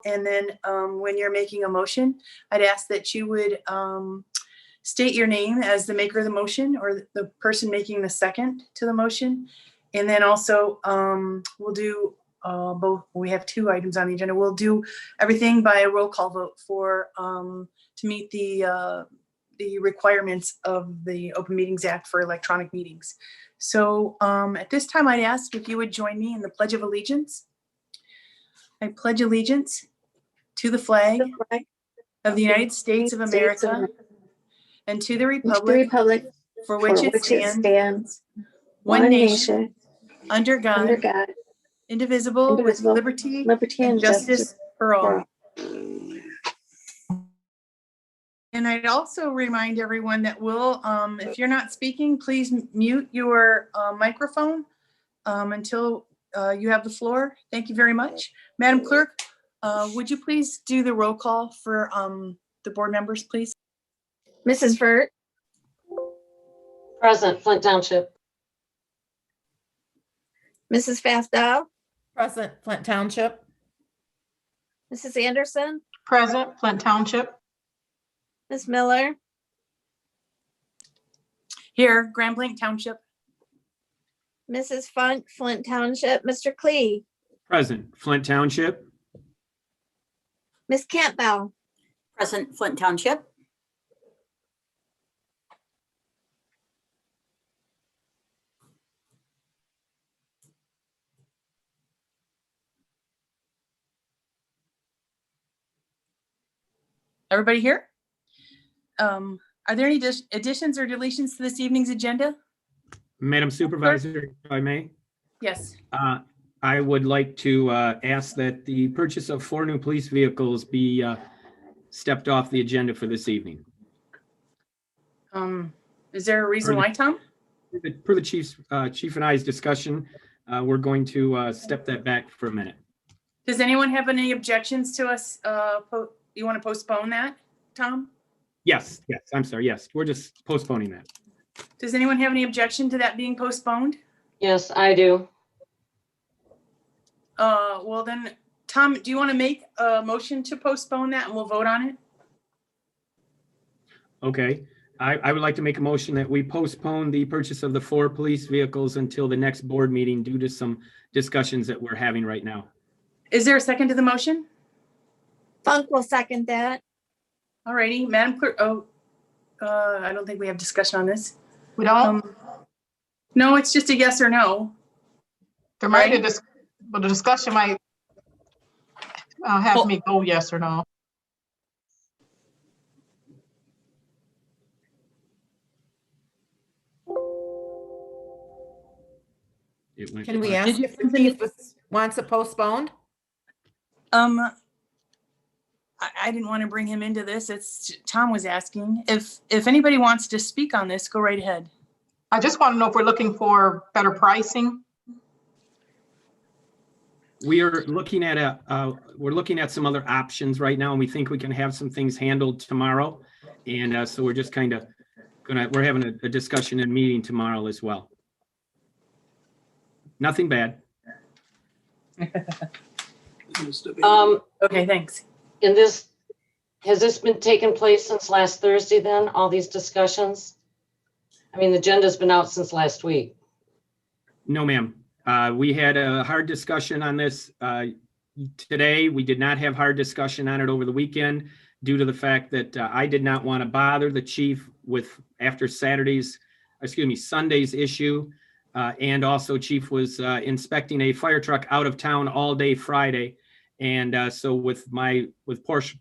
And then when you're making a motion, I'd ask that you would state your name as the maker of the motion or the person making the second to the motion. And then also we'll do both. We have 2 items on the agenda. We'll do everything by a roll call vote for to meet the requirements of the Open Meetings Act for electronic meetings. So at this time, I'd ask if you would join me in the Pledge of Allegiance. I pledge allegiance to the flag of the United States of America and to the republic for which it stands, one nation, under God, indivisible, with liberty and justice for all. And I'd also remind everyone that we'll, if you're not speaking, please mute your microphone until you have the floor. Thank you very much. Madam Clerk, would you please do the roll call for the board members, please? Mrs. Vert. Present, Flint Township. Mrs. Fastow. Present, Flint Township. Mrs. Anderson. Present, Flint Township. Ms. Miller. Here, Grand Blanc Township. Mrs. Funk, Flint Township. Mr. Klee. Present, Flint Township. Ms. Campbell. Present, Flint Township. Everybody here? Are there any additions or deletions to this evening's agenda? Madam Supervisor, if I may, Yes. I would like to ask that the purchase of 4 new police vehicles be stepped off the agenda for this evening. Is there a reason why, Tom? Per the chief and I's discussion, we're going to step that back for a minute. Does anyone have any objections to us? You want to postpone that, Tom? Yes, I'm sorry. Yes, we're just postponing that. Does anyone have any objection to that being postponed? Yes, I do. Well then, Tom, do you want to make a motion to postpone that and we'll vote on it? Okay, I would like to make a motion that we postpone the purchase of the 4 police vehicles until the next board meeting due to some discussions that we're having right now. Is there a second to the motion? Funk will second that. All righty, Madam Clerk. I don't think we have discussion on this. We don't, No, it's just a yes or no. there might be but the discussion might have me go yes or no. It went Can we blank. ask if the chief wants it postponed? I didn't want to bring him into this. Tom was asking. If anybody wants to speak on this, go right ahead. I just want to know if we're looking for better pricing. We are looking at we're looking at some other options right now, and we think we can have some things handled tomorrow. And so we're just kind of we're having a discussion and meeting tomorrow as well. Nothing bad. Okay, thanks. Has this been taking place since last Thursday then, all these discussions? I mean, the agenda's been out since last week. No, ma'am. We had a hard discussion on this today. We did not have hard discussion on it over the weekend due to the fact that I did not want to bother the chief with after Sunday's issue. And also chief was inspecting a fire truck out of town all day Friday. And so with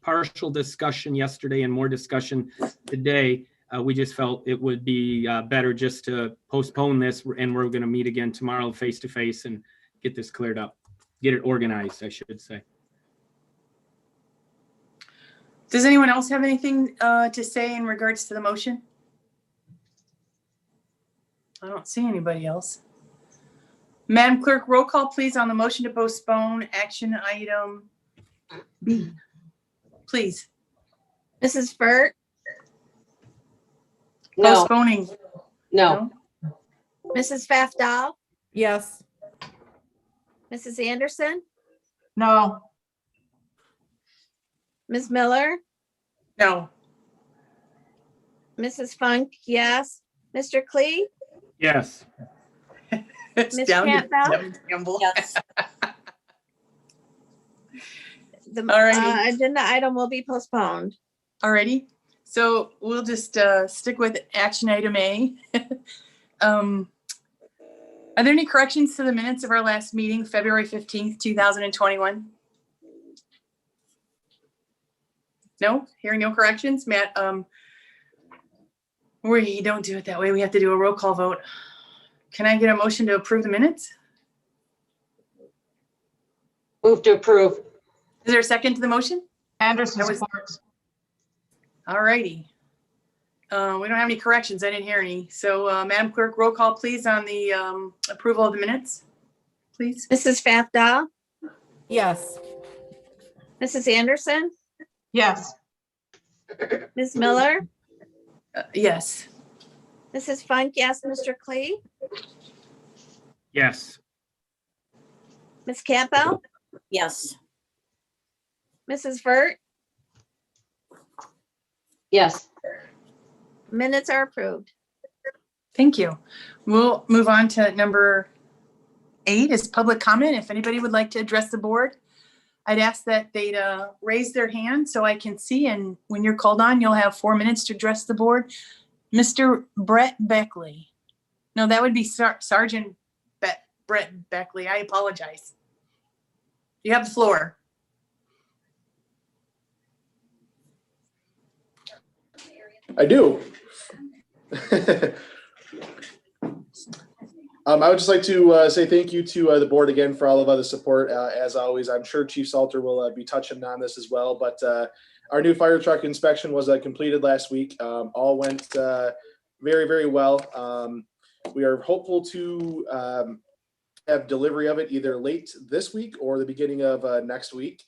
partial discussion yesterday and more discussion today, we just felt it would be better just to postpone this, and we're going to meet again tomorrow face to face and get this cleared up, get it organized, I should say. Does anyone else have anything to say in regards to the motion? I don't see anybody else. Madam Clerk, roll call please on the motion to postpone action item B. Please. Mrs. Vert. No, Postponing. no, Mrs. Fastow. Yes. Mrs. Anderson. No, Ms. Miller, No. Mrs. Funk, yes. Mr. Klee, Yes. It's Ms. down to Campbell? Devin Campbell. Yes. the Alrighty. agenda item will be postponed. Alrighty. So we'll just stick with action item A. Are there any corrections to the minutes of our last meeting, February 15th, 2021? No? Hearing no corrections? Matt, we don't do it that way. We have to do a roll call vote. Can I get a motion to approve the minutes? Move to approve. Is there a second to the motion? Anderson That was- supports. Alrighty. We don't have any corrections. I didn't hear any. So Madam Clerk, roll call please on the approval of the minutes, please. Mrs. Fatda, Yes. Mrs. Anderson, Yes. Ms. Miller, Yes. Mrs. Funk, yes. Mr. Klee, Yes. Ms. Campbell, Yes. Mrs. Vert, Yes. minutes are approved. Thank you. We'll move on to number 8 is public comment. If anybody would like to address the board, I'd ask that they'd raise their hand so I can see. And when you're called on, you'll have 4 minutes to address the board. Mr. Brett Beckley. No, that would be Sergeant Brett Beckley. I apologize. You have the floor. I do. I would just like to say thank you to the board again for all of the support. As always, I'm sure Chief Salter will be touching on this as well. But our new fire truck inspection was completed last week. All went very, very well. We are hopeful to have delivery of it either late this week or the beginning of next week.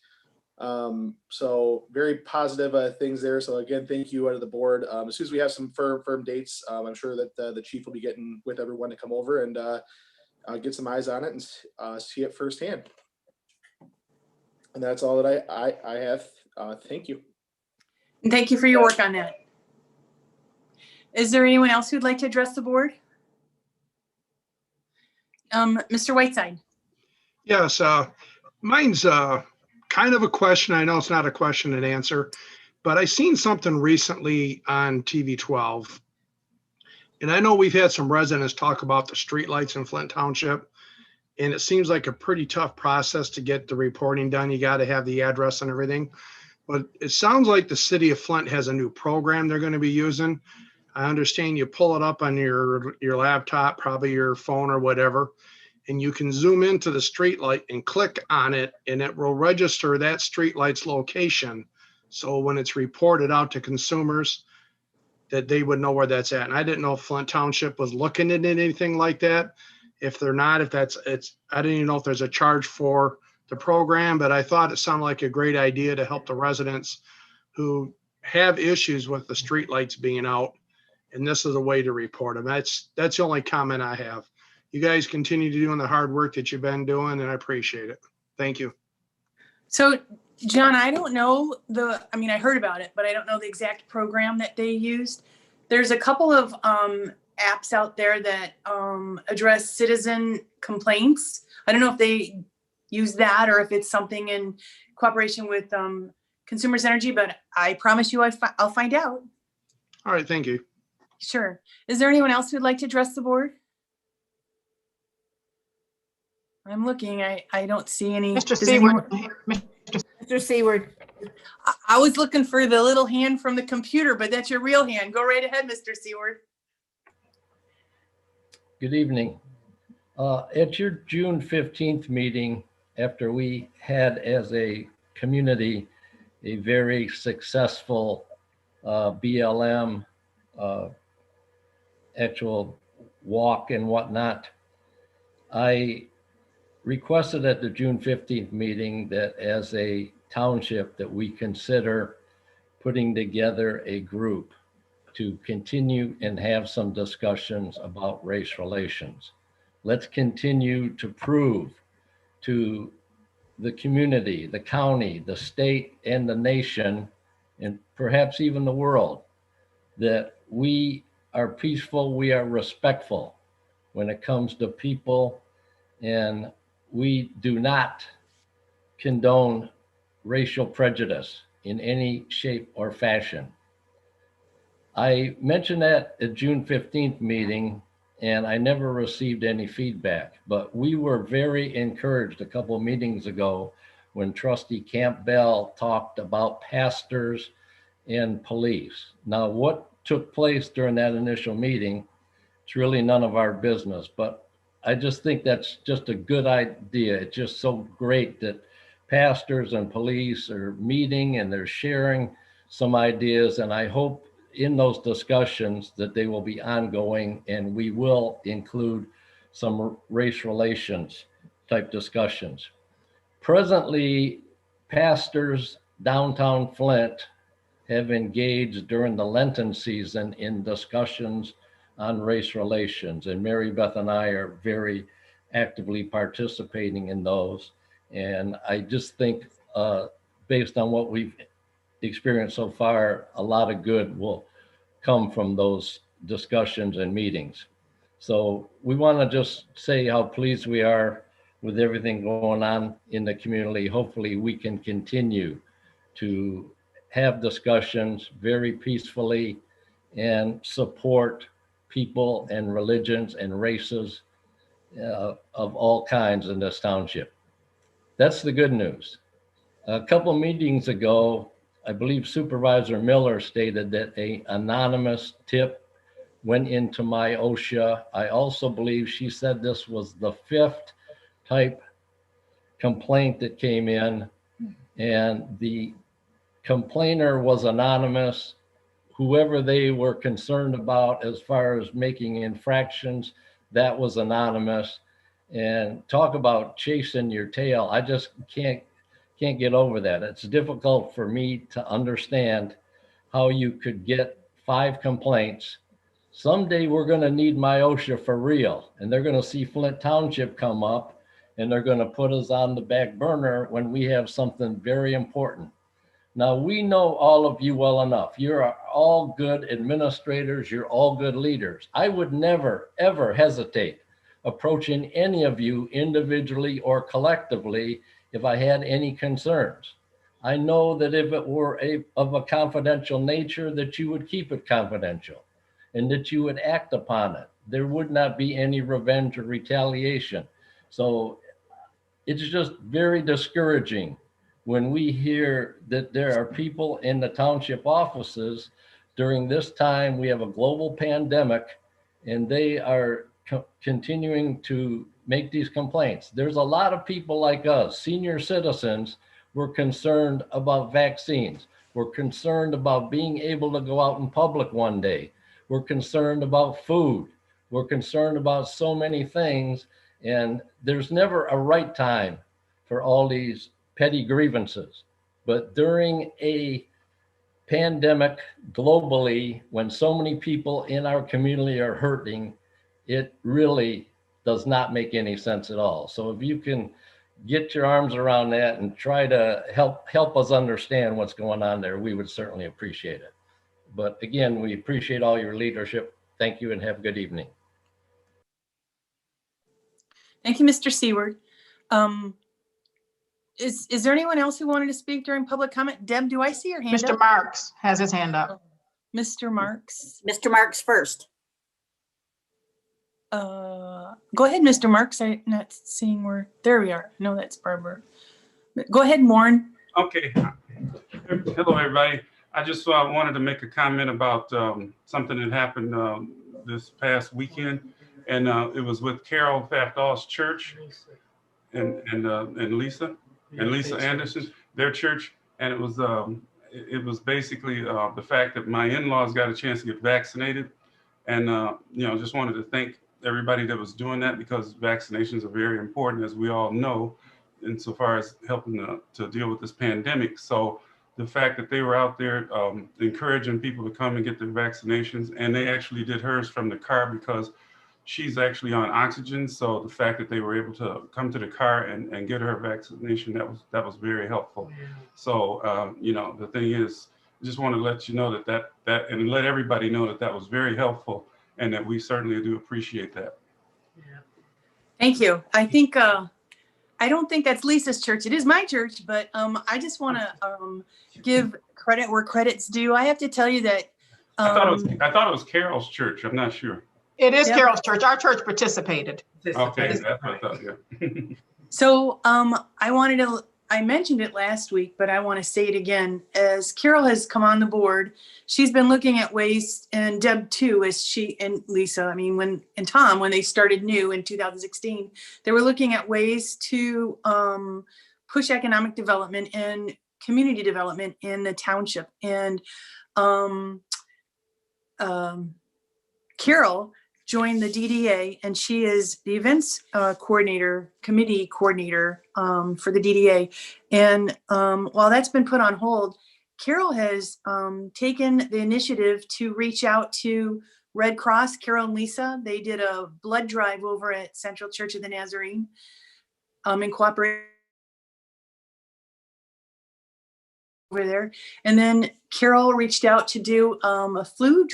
So very positive things there. So again, thank you to the board. As soon as we have some firm dates, I'm sure that the chief will be getting with everyone to come over and get some eyes on it and see it firsthand. And that's all that I have. Thank you. And thank you for your work on that. Is there anyone else who'd like to address the board? Mr. Whiteside. Yes, mine's kind of a question. I know it's not a question and answer, but I seen something recently on TV 12. And I know we've had some residents talk about the streetlights in Flint Township. And it seems like a pretty tough process to get the reporting done. You got to have the address and everything. But it sounds like the city of Flint has a new program they're going to be using. I understand you pull it up on your laptop, probably your phone or whatever, and you can zoom into the street light and click on it, and it will register that street light's location. So when it's reported out to consumers, that they would know where that's at. And I didn't know if Flint Township was looking at anything like that. If they're not, I didn't even know if there's a charge for the program, but I thought it sounded like a great idea to help the residents who have issues with the street lights being out. And this is a way to report them. That's the only comment I have. You guys continue to doing the hard work that you've been doing, and I appreciate it. Thank you. So, John, I don't know I heard about it, but I don't know the exact program that they used. There's a couple of apps out there that address citizen complaints. I don't know if they use that or if it's something in cooperation with Consumers Energy, but I promise you I'll find out. All right, thank you. Sure. Is there anyone else who'd like to address the board? I'm looking. I don't see any. Mr. Does Seward. anyone- Mr. Seward. I was looking for the little hand from the computer, but that's your real hand. Go right ahead, Mr. Seward. Good evening. At your June 15th meeting, after we had as a community a very successful BLM actual walk and whatnot, I requested at the June 15th meeting that as a township that we consider putting together a group to continue and have some discussions about race relations. Let's continue to prove to the community, the county, the state, and the nation, and perhaps even the world, that we are peaceful, we are respectful when it comes to people, and we do not condone racial prejudice in any shape or fashion. I mentioned that at June 15th meeting, and I never received any feedback, but we were very encouraged a couple of meetings ago when Trustee Campbell talked about pastors and police. Now, what took place during that initial meeting, it's really none of our business, but I just think that's just a good idea. It's just so great that pastors and police are meeting and they're sharing some ideas. And I hope in those discussions that they will be ongoing, and we will include some race relations type discussions. Presently, pastors downtown Flint have engaged during the Lenten season in discussions on race relations. And Mary Beth and I are very actively participating in those. And I just think based on what we've experienced so far, a lot of good will come from those discussions and meetings. So we want to just say how pleased we are with everything going on in the community. Hopefully we can continue to have discussions very peacefully and support people and religions and races of all kinds in this township. That's the good news. A couple meetings ago, I believe Supervisor Miller stated that an anonymous tip went into my OSHA. I also believe she said this was the 5th type complaint that came in, and the complainer was anonymous. Whoever they were concerned about as far as making infractions, that was anonymous. And talk about chasing your tail. I just can't get over that. It's difficult for me to understand how you could get 5 complaints. Someday we're going to need my OSHA for real, and they're going to see Flint Township come up, and they're going to put us on the back burner when we have something very important. Now, we know all of you well enough. You're all good administrators. You're all good leaders. I would never, ever hesitate approaching any of you individually or collectively if I had any concerns. I know that if it were of a confidential nature, that you would keep it confidential and that you would act upon it. There would not be any revenge or retaliation. So it's just very discouraging when we hear that there are people in the township offices during this time. We have a global pandemic, and they are continuing to make these complaints. There's a lot of people like us, senior citizens. We're concerned about vaccines. We're concerned about being able to go out in public one day. We're concerned about food. We're concerned about so many things, and there's never a right time for all these petty grievances. But during a pandemic globally, when so many people in our community are hurting, it really does not make any sense at all. So if you can get your arms around that and try to help us understand what's going on there, we would certainly appreciate it. But again, we appreciate all your leadership. Thank you and have a good evening. Thank you, Mr. Seward. Is there anyone else who wanted to speak during public comment? Deb, do I see your hand Mr. up? Marks has his hand up. Mr. Marks. Mr. Marks first. Go ahead, Mr. Marks. I'm not seeing where, there we are. No, that's Barbara. Go ahead, Warren. Okay. Hello, everybody. I just wanted to make a comment about something that happened this past weekend. And it was with Carol Faftall's church and Lisa Anderson, their church. And it was basically the fact that my in-laws got a chance to get vaccinated. And, just wanted to thank everybody that was doing that, because vaccinations are very important, as we all know, insofar as helping to deal with this pandemic. So the fact that they were out there encouraging people to come and get their vaccinations, and they actually did hers from the car, because she's actually on oxygen. So the fact that they were able to come to the car and get her vaccination, that was very helpful. So, you know, the thing is, I just want to let you know that and let everybody know that was very helpful, and that we certainly do appreciate that. Thank you. I think, I don't think that's Lisa's church. It is my church, but I just want to give credit where credit's due. I have to tell you that. I thought it was Carol's church. I'm not sure. It is Yep. Carol's church. Our church participated. Okay, that's what I thought, yeah. So I mentioned it last week, but I want to say it again. As Carol has come on the board, she's been looking at ways, and Deb too, as she and Lisa, I mean, and Tom, when they started new in 2016, they were looking at ways to push economic development and community development in the township. And Carol joined the DDA, and she is the events committee coordinator for the DDA. And while that's been put on hold, Carol has taken the initiative to reach out to Red Cross. Carol and Lisa, they did a blood drive over at Central Church of the Nazarene in cooperation over there. And then Carol reached out to do a flu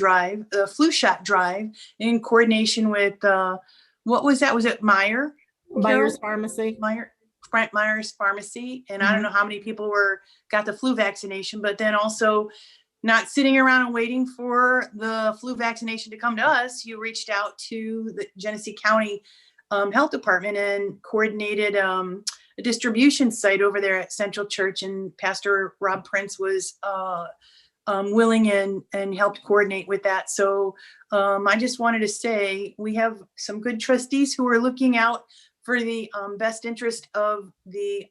shot drive in coordination with, what was that? Was it Myers Pharmacy. Myers Pharmacy. And I don't know how many people got the flu vaccination, but then also not sitting around and waiting for the flu vaccination to come to us. You reached out to the Genesee County Health Department and coordinated a distribution site over there at Central Church, and Pastor Rob Prince was willing and helped coordinate with that. So I just wanted to say we have some good trustees who are looking out for the best interest of the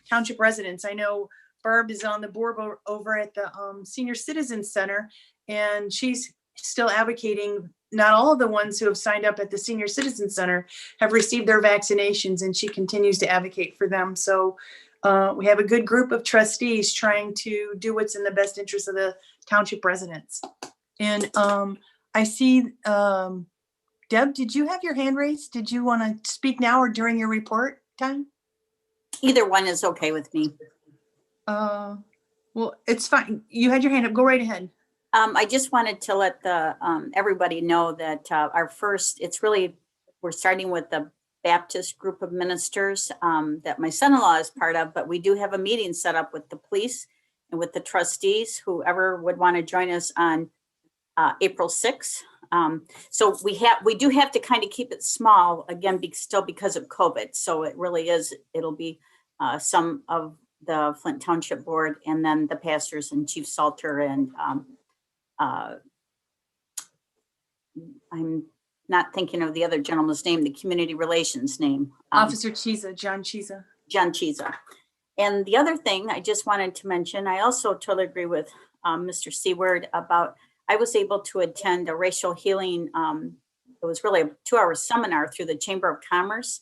township residents. I know Barb is on the board over at the Senior Citizen Center, and she's still advocating. Not all of the ones who have signed up at the Senior Citizen Center have received their vaccinations, and she continues to advocate for them. So we have a good group of trustees trying to do what's in the best interest of the township residents. And I see, Deb, did you have your hand raised? Did you want to speak now or during your report time? Either one is okay with me. Well, it's fine. You had your hand up. Go right ahead. I just wanted to let everybody know that we're starting with the Baptist group of ministers that my son-in-law is part of, but we do have a meeting set up with the police and with the trustees, whoever would want to join us on April 6th. So we do have to kind of keep it small, again, still because of COVID. So it'll be some of the Flint Township Board, and then the pastors and Chief Salter, and I'm not thinking of the other gentleman's name, the community relations name. Officer Chiza, John Chiza. John Chiza. And the other thing I just wanted to mention, I also totally agree with Mr. Seward about, I was able to attend a racial healing, it was really a 2-hour seminar through the Chamber of Commerce.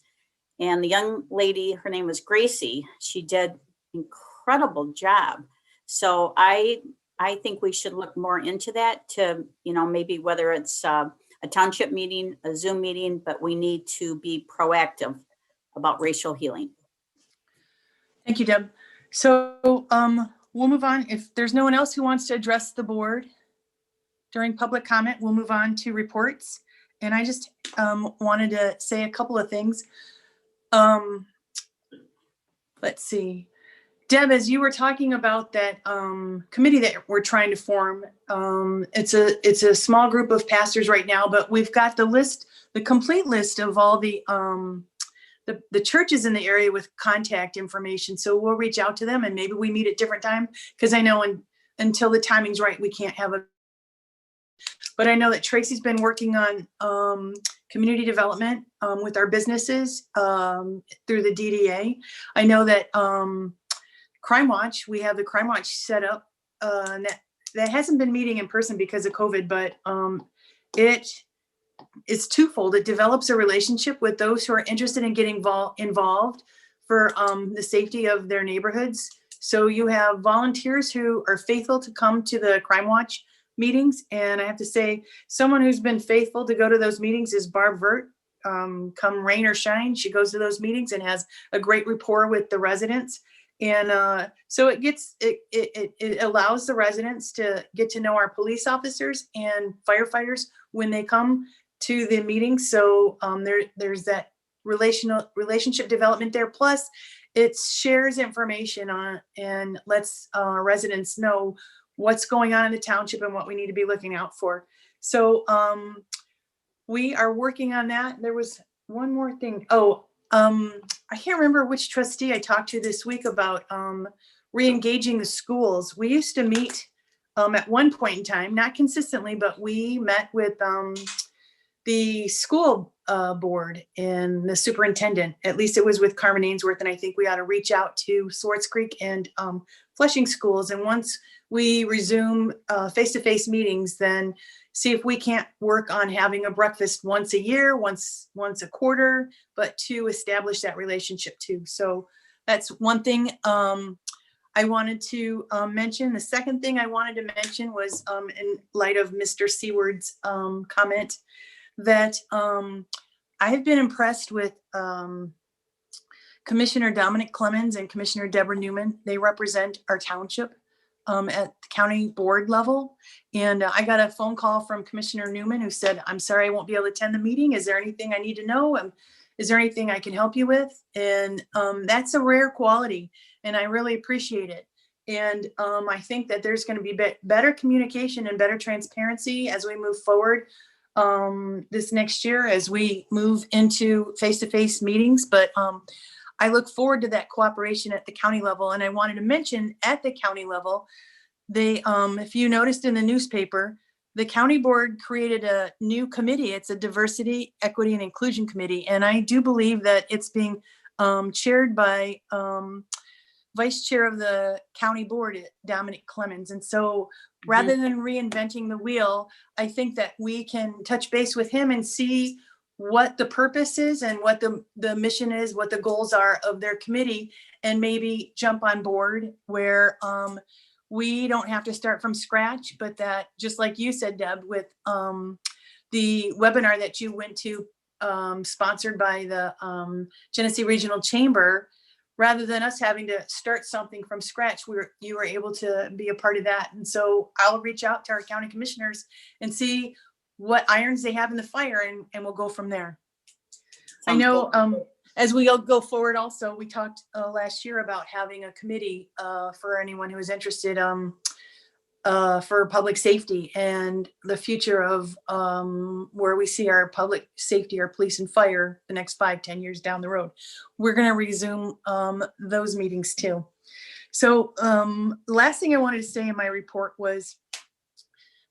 And the young lady, her name was Gracie, she did an incredible job. So I think we should look more into that to, maybe whether it's a township meeting, a Zoom meeting, but we need to be proactive about racial healing. Thank you, Deb. So we'll move on. If there's no one else who wants to address the board during public comment, we'll move on to reports. And I just wanted to say a couple of things. Let's see. Deb, as you were talking about that committee that we're trying to form, it's a small group of pastors right now, but we've got the complete list of all the churches in the area with contact information. So we'll reach out to them and maybe we meet at different time, because I know until the timing's right, we can't have a. But I know that Tracy's been working on community development with our businesses through the DDA. I know that Crime Watch, we have the Crime Watch set up that hasn't been meeting in person because of COVID, but it's twofold. It develops a relationship with those who are interested in getting involved for the safety of their neighborhoods. So you have volunteers who are faithful to come to the Crime Watch meetings. And I have to say, someone who's been faithful to go to those meetings is Barb Vert. Come rain or shine, she goes to those meetings and has a great rapport with the residents. And so it allows the residents to get to know our police officers and firefighters when they come to the meetings. So there's that relationship development there. Plus, it shares information on and lets residents know what's going on in the township and what we need to be looking out for. So we are working on that. There was one more thing. Oh, I can't remember which trustee I talked to this week about re-engaging the schools. We used to meet at one point in time, not consistently, but we met with the school board and the superintendent. At least it was with Carmen Ainsworth, and I think we ought to reach out to Swartz Creek and Flushing schools. And once we resume face-to-face meetings, then see if we can't work on having a breakfast once a year, once a quarter, but to establish that relationship too. So that's one thing I wanted to mention. The second thing I wanted to mention was in light of Mr. Seward's comment that I have been impressed with Commissioner Dominic Clemens and Commissioner Deborah Newman. They represent our township at the county board level. And I got a phone call from Commissioner Newman who said, "I'm sorry, I won't be able to attend the meeting. Is there anything I need to know? Is there anything I can help you with?" And that's a rare quality, and I really appreciate it. And I think that there's going to be better communication and better transparency as we move forward this next year, as we move into face-to-face meetings. But I look forward to that cooperation at the county level. And I wanted to mention at the county level, they, if you noticed in the newspaper, the county board created a new committee. It's a diversity, equity, and inclusion committee. And I do believe that it's being chaired by vice chair of the county board, Dominic Clemens. And so rather than reinventing the wheel, I think that we can touch base with him and see what the purpose is and what the mission is, what the goals are of their committee, and maybe jump on board where we don't have to start from scratch, but that, just like you said, Deb, with the webinar that you went to, sponsored by the Genesee Regional Chamber, rather than us having to start something from scratch, you were able to be a part of that. And so I'll reach out to our county commissioners and see what irons they have in the fire, and we'll go from there. I know as we go forward also, we talked last year about having a committee for anyone who is interested for public safety and the future of where we see our public safety, our police and fire the next 5-10 years down the road. We're going to resume those meetings too. So the last thing I wanted to say in my report was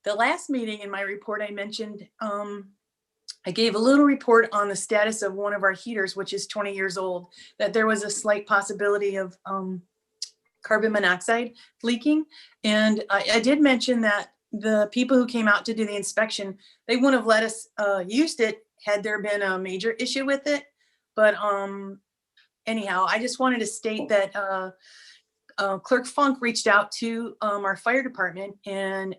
the last meeting in my report, I mentioned, I gave a little report on the status of one of our heaters, which is 20 years old, that there was a slight possibility of carbon monoxide leaking. And I did mention that the people who came out to do the inspection, they wouldn't have let us used it had there been a major issue with it. But anyhow, I just wanted to state that Clerk Funk reached out to our fire department, and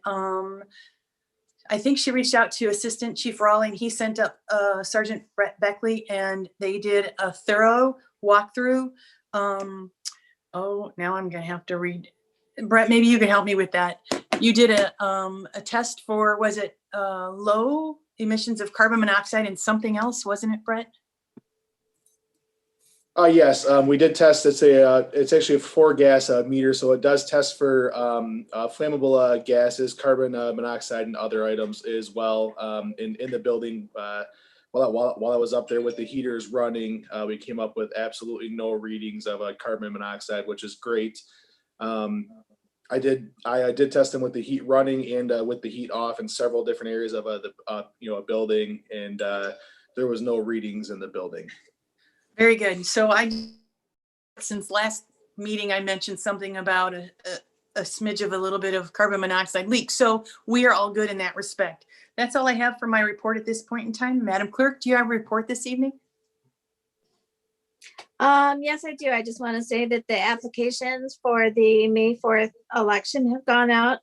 I think she reached out to Assistant Chief Raleigh, and he sent up Sergeant Brett Beckley, and they did a thorough walkthrough. Oh, now I'm gonna have to read. Brett, maybe you can help me with that. You did a test for, was it low emissions of carbon monoxide and something else, wasn't it, Brett? Yes, we did test. It's actually a 4-gas meter, so it does test for flammable gases, carbon monoxide, and other items as well. In the building, while I was up there with the heaters running, we came up with absolutely no readings of carbon monoxide, which is great. I did test them with the heat running and with the heat off in several different areas of a building, and there was no readings in the building. Very good. So since last meeting, I mentioned something about a smidge of a little bit of carbon monoxide leak. So we are all good in that respect. That's all I have for my report at this point in time. Madam Clerk, do you have a report this evening? Yes, I do. I just want to say that the applications for the May 4th election have gone out,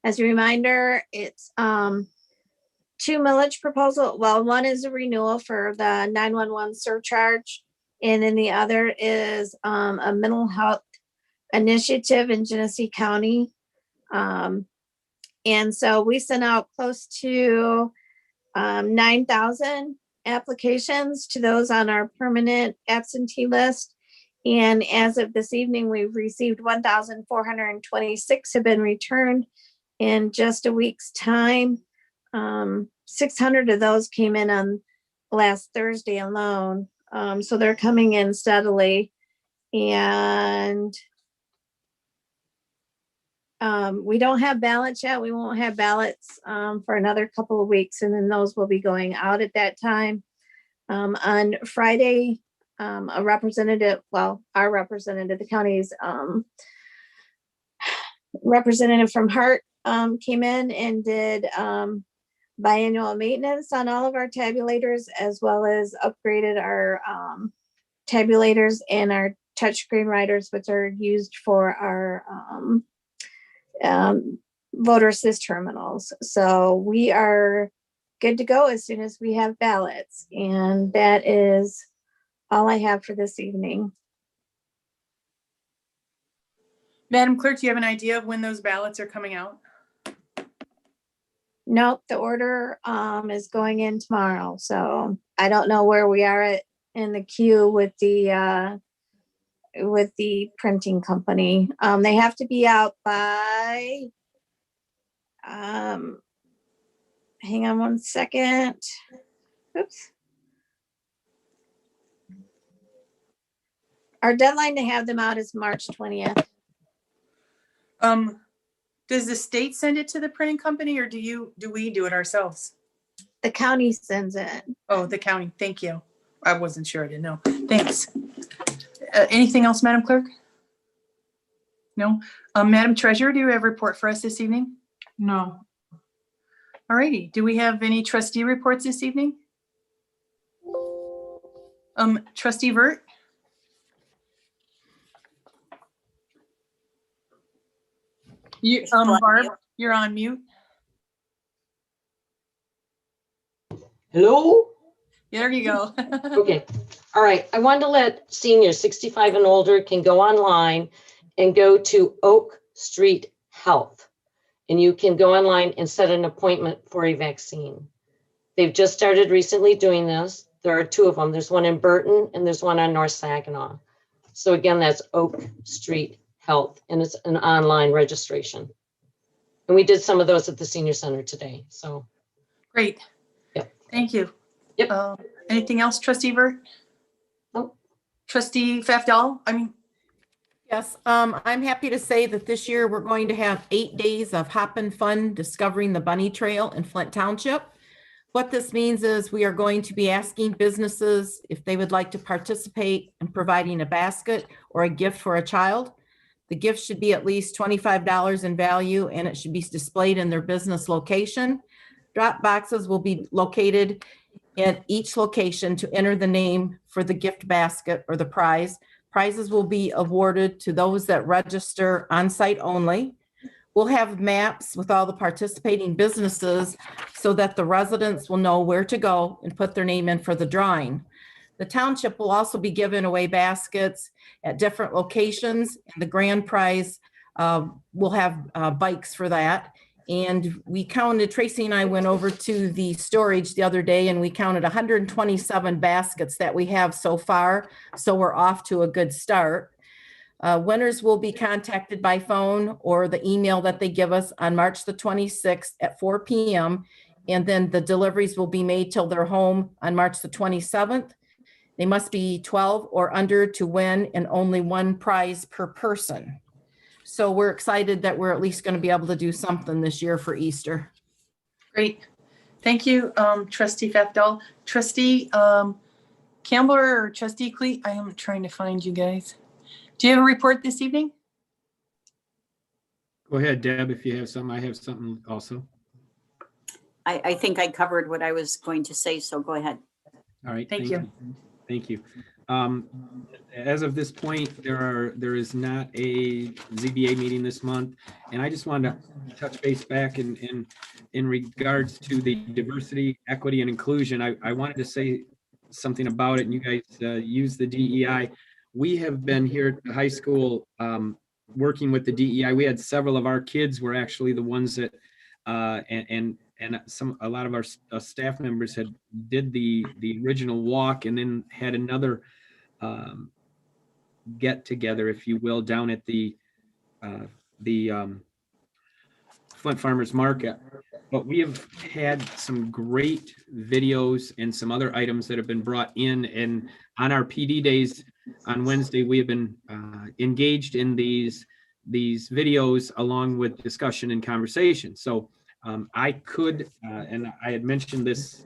As a reminder, it's two millage proposal. Well, one is a renewal for the 911 surcharge. And then the other is a mental health initiative in Genesee County. And so we sent out close to 9,000 applications to those on our permanent absentee list. And as of this evening, we've received 1,426 have been returned in just a week's time. 600 of those came in on last Thursday alone. So they're coming in steadily. And we don't have ballots yet. We won't have ballots for another couple of weeks, and then those will be going out at that time. On Friday, a representative, well, our representative, the county's representative from Hart came in and did biannual maintenance on all of our tabulators, as well as upgraded our tabulators and our touchscreen writers, which are used for our voter assist terminals. So we are good to go as soon as we have ballots. And that is all I have for this evening. Madam Clerk, do you have an idea of when those ballots are coming out? Nope, the order is going in tomorrow. So I don't know where we are at in the queue with the printing company. They have to be out by hang on one second. Oops. Our deadline to have them out is March 20th. Does the state send it to the printing company, or do we do it ourselves? The county sends it. Oh, the county. Thank you. I wasn't sure. I didn't know. Thanks. Anything else, Madam Clerk? No. Madam Treasurer, do you have a report for us this evening? No. All righty. Do we have any trustee reports this evening? Trustee Vert? Barb, you're on mute. Hello? There you go. Okay. All right. I wanted to let seniors 65 and older can go online and go to Oak Street Health. And you can go online and set an appointment for a vaccine. They've just started recently doing this. There are two of them. There's one in Burton and there's one on North Saginaw. So again, that's Oak Street Health, and it's an online registration. And we did some of those at the senior center today. So Great. Yep. Thank you. Yep. Anything else, Trustee Vert? Nope. Trustee Pfaff-Dahl? Yes, I'm happy to say that this year we're going to have 8 days of Hoppin' Fun Discovering the Bunny Trail in Flint Township. What this means is we are going to be asking businesses if they would like to participate in providing a basket or a gift for a child. The gift should be at least $25 in value, and it should be displayed in their business location. Drop boxes will be located at each location to enter the name for the gift basket or the prize. Prizes will be awarded to those that register on-site only. We'll have maps with all the participating businesses so that the residents will know where to go and put their name in for the drawing. The township will also be giving away baskets at different locations, and the grand prize will have bikes for that. And we counted, Tracy and I went over to the storage the other day, and we counted 127 baskets that we have so far. So we're off to a good start. Winners will be contacted by phone or the email that they give us on March the 26th at 4 p.m. And then the deliveries will be made till they're home on March the 27th. They must be 12 or under to win, and only one prize per person. So we're excited that we're at least going to be able to do something this year for Easter. Great. Thank you, Trustee Pfaff-Dahl. Trustee Campbell or Trustee Cleet? I am trying to find you guys. Do you have a report this evening? Go ahead, Deb, if you have something. I have something also. I think I covered what I was going to say, so go ahead. All right. Thank you. Thank you. As of this point, there is not a ZBA meeting this month. And I just wanted to touch base back in regards to the diversity, equity, and inclusion. I wanted to say something about it, and you guys use the DEI. We have been here at the high school working with the DEI. We had several of our kids were actually the ones that, and a lot of our staff members did the original walk, and then had another get together, if you will, down at the Flint Farmers Market. But we have had some great videos and some other items that have been brought in. And on our PD days on Wednesday, we have been engaged in these videos along with discussion and conversation. So I could, and I had mentioned this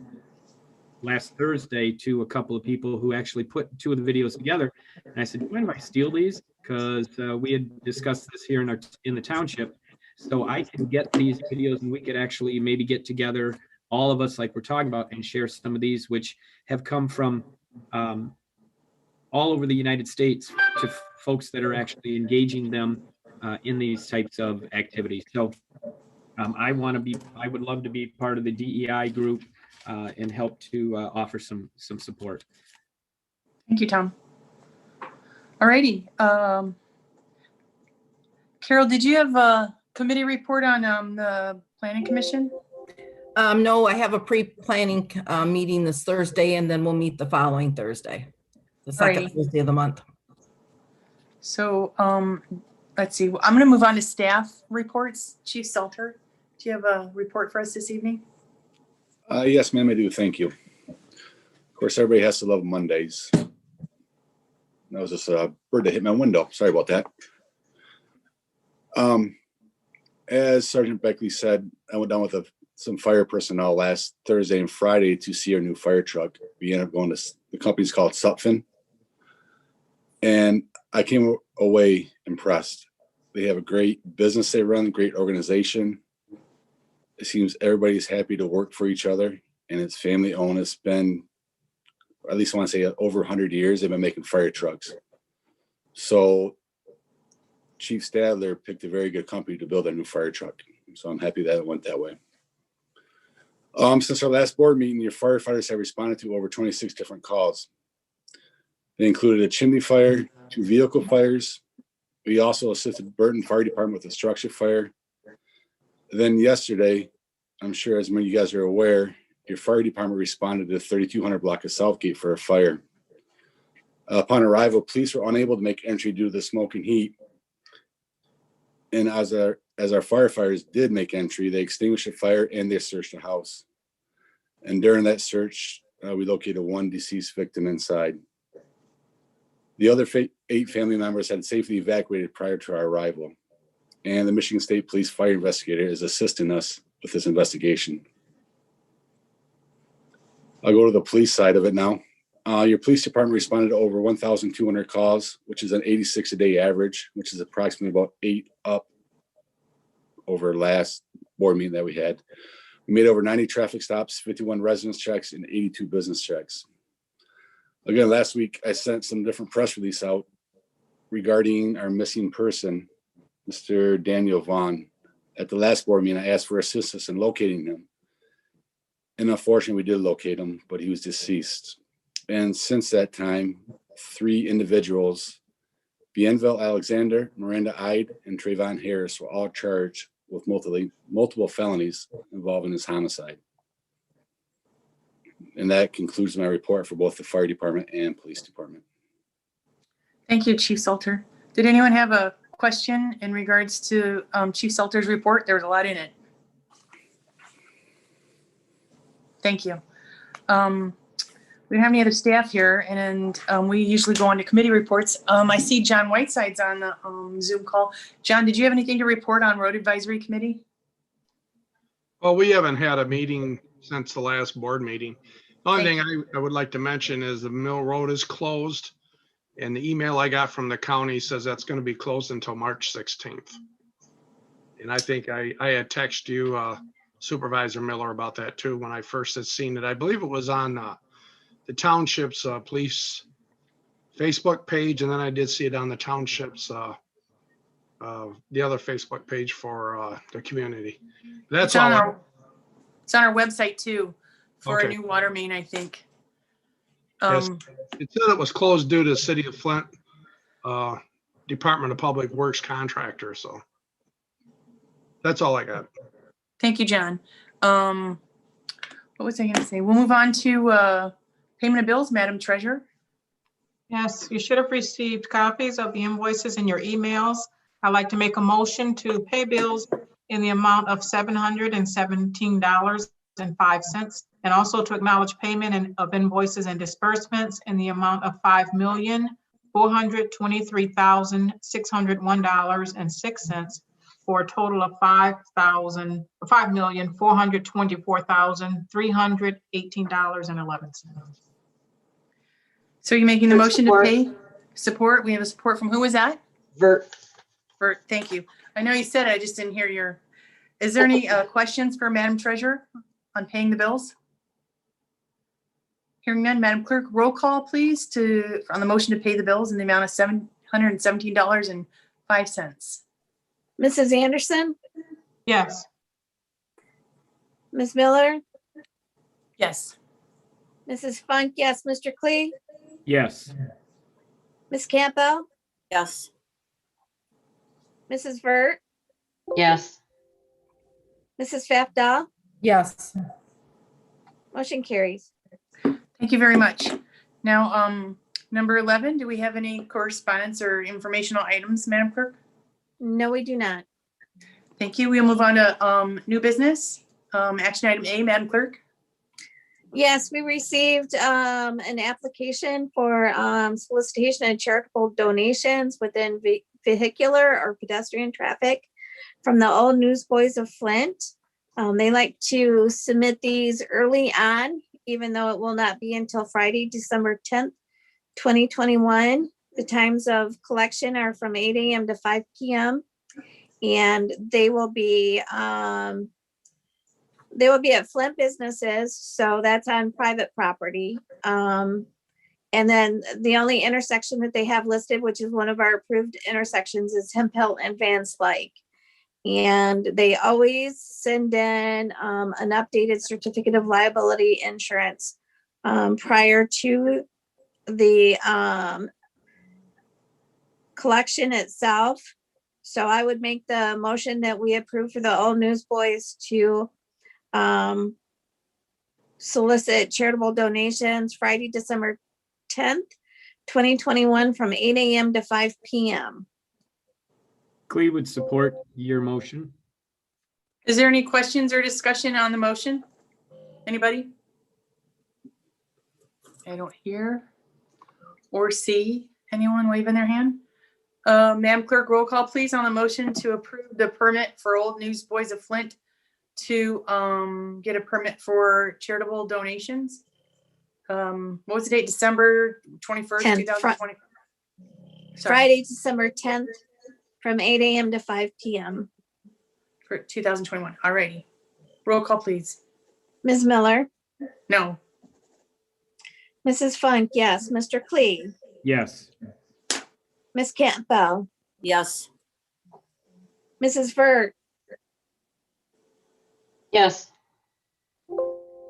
last Thursday to a couple of people who actually put two of the videos together. And I said, do you mind if I steal these? Because we had discussed this here in the township. So I can get these videos and we could actually maybe get together, all of us like we're talking about, and share some of these, which have come from all over the United States to folks that are actually engaging them in these types of activities. So I would love to be part of the DEI group and help to offer some support. Thank you, Tom. All righty. Carol, did you have a committee report on the Planning Commission? No, I have a pre-planning meeting this Thursday, and then we'll meet the following Thursday, the second Alrighty. Thursday of the month. So let's see. I'm going to move on to staff reports. Chief Salter, do you have a report for us this evening? Yes, ma'am, I do. Thank you. Of course, everybody has to love Mondays. That was just a bird that hit my window. Sorry about that. As Sergeant Beckley said, I went down with some fire personnel last Thursday and Friday to see our new fire truck. We ended up going to the company's called Sutphin. And I came away impressed. They have a great business they run, great organization. It seems everybody's happy to work for each other, and it's family owned. It's been, at least I want to say, over 100 years they've been making fire trucks. So Chief Stadler picked a very good company to build a new fire truck. So I'm happy that it went that way. Since our last board meeting, your firefighters have responded to over 26 different calls. They included a chimney fire, 2 vehicle fires. We also assisted Burton Fire Department with a structure fire. Then yesterday, I'm sure as many of you guys are aware, your fire department responded to the 3200 block of Southgate for a fire. Upon arrival, police were unable to make entry due to the smoke and heat. And as our firefighters did make entry, they extinguished the fire and they searched the house. And during that search, we located 1 deceased victim inside. The other 8 family members had safely evacuated prior to our arrival. And the Michigan State Police fire investigator is assisting us with this investigation. I'll go to the police side of it now. Your police department responded to over 1,200 calls, which is an 86 a day average, which is approximately about 8 up over last board meeting that we had. We made over 90 traffic stops, 51 residence checks, and 82 business checks. Again, last week I sent some different press release out regarding our missing person, Mr. Daniel Vaughn. At the last board meeting, I asked for assistance in locating him. And unfortunately, we did locate him, but he was deceased. And since that time, 3 individuals, Bienville Alexander, Miranda Ide, and Trayvon Harris were all charged with multiple felonies involving his homicide. And that concludes my report for both the fire department and police department. Thank you, Chief Salter. Did anyone have a question in regards to Chief Salter's report? There was a lot in it. Thank you. We don't have any other staff here, and we usually go on to committee reports. I see John Whiteside's on the Zoom call. John, did you have anything to report on Road Advisory Committee? Well, we haven't had a meeting since the last board meeting. The only thing I would like to mention is the Mill Road is closed, and the email I got from the county says that's going to be closed until March 16th. And I think I had texted you, Supervisor Miller, about that too when I first had seen it. I believe it was on the township's police Facebook page, and then I did see it on the township's, the other Facebook page for the community. That's It's on all. our, it's on our website too, for a Okay. new water main, I think. Yes. Um, It said it was closed due to City of Flint, Department of Public Works contractor, so. That's all I got. Thank you, John. What was I gonna say? We'll move on to payment of bills, Madam Treasurer. Yes, you should have received copies of the invoices in your emails. I'd like to make a motion to pay bills in the amount of $717.05, and also to acknowledge payment of invoices and disbursements in the amount of $5,423,601.06, for a total of $5,424,318.11. So you're making the With motion to support. pay? Support? We have a support from, who was that? Vert, Bert, thank you. I know you said it, I just didn't hear your, is there any questions for Madam Treasurer on paying the bills? Hearing none, Madam Clerk, roll call please on the motion to pay the bills in the amount of $717.05. Mrs. Anderson, Yes. Ms. Miller, Yes. Mrs. Funk, yes, Mr. Clee, Yes. Ms. Campbell, Yes. Mrs. Vert, yes. Mrs. Fafda, Yes. motion carries. Thank you very much. Now, number 11, do we have any correspondence or informational items, Madam Clerk? No, we do not. Thank you. We'll move on to new business. Action item A, Madam Clerk. Yes, we received an application for solicitation of charitable donations within vehicular or pedestrian traffic from the Old Newsboys of Flint. They like to submit these early on, even though it will not be until Friday, December 10th, 2021. The times of collection are from 8 a.m. to 5 p.m. And they will be at Flint businesses, so that's on private property. And then the only intersection that they have listed, which is one of our approved intersections, is Hemp Hill and Van Slyke. And they always send in an updated certificate of liability insurance prior to the collection itself. So I would make the motion that we approve for the Old Newsboys to solicit charitable donations Friday, December 10th, 2021 from 8 a.m. to 5 p.m. Clee would support your motion. Is there any questions or discussion on the motion? Anybody? I don't hear or see anyone waving their hand. Madam Clerk, roll call please on the motion to approve the permit for Old Newsboys of Flint to get a permit for charitable donations. What was the date? December 21st, 10th, 2020. Sorry, Friday, December 10th from 8 a.m. to 5 p.m. for 2021. Alrighty. Roll call please. Ms. Miller, No. Mrs. Funk, yes. Mr. Clee, Yes. Ms. Campbell, Yes. Mrs. Vert, Yes.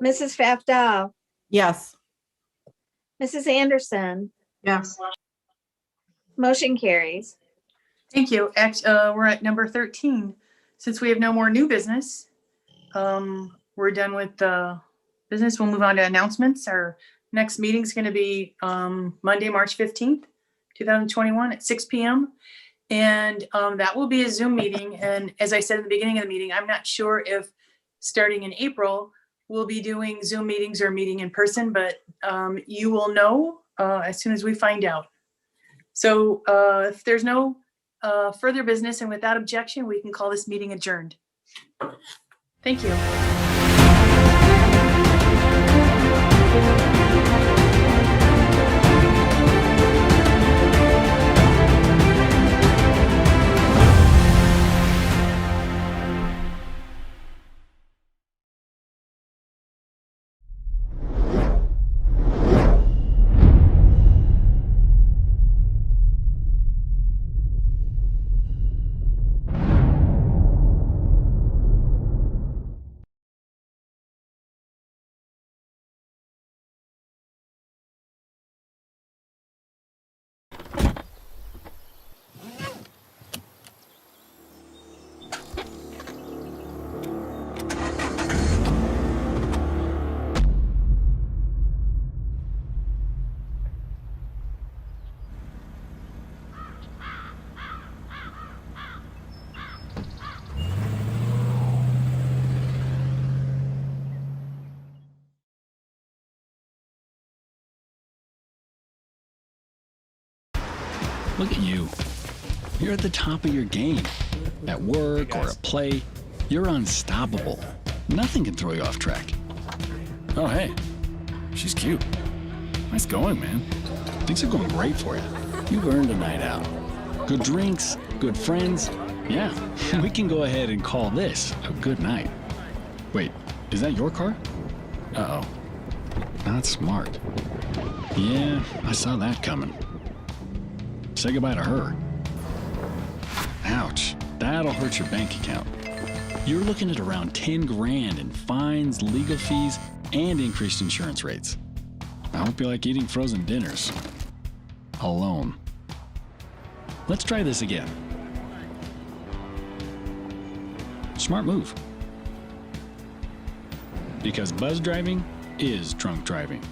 Mrs. Fafda, Yes. Mrs. Anderson, Yes. motion carries. Thank you. We're at number 13. Since we have no more new business, we're done with the business. We'll move on to announcements. Our next meeting is going to be Monday, March 15th, 2021 at 6 p.m. And that will be a Zoom meeting. And as I said in the beginning of the meeting, I'm not sure if starting in April, we'll be doing Zoom meetings or meeting in person, but you will know as soon as we find out. So if there's no further business and without objection, we can call this meeting adjourned. Thank you. Look at you. You're at the top of your game. At work or at play, you're unstoppable. Nothing can throw you off track. Oh, hey, she's cute. Nice going, man. Things are going great for you. You've earned a night out. Good drinks, good friends. Yeah, we can go ahead and call this a good night. Wait, is that your car? Uh-oh. Not smart. Yeah, I saw that coming. Say goodbye to her. Ouch, that'll hurt your bank account. You're looking at around 10 grand in fines, legal fees, and increased insurance rates. I hope you like eating frozen dinners. Alone. Let's try this again. Smart move. Because buzz driving is drunk driving.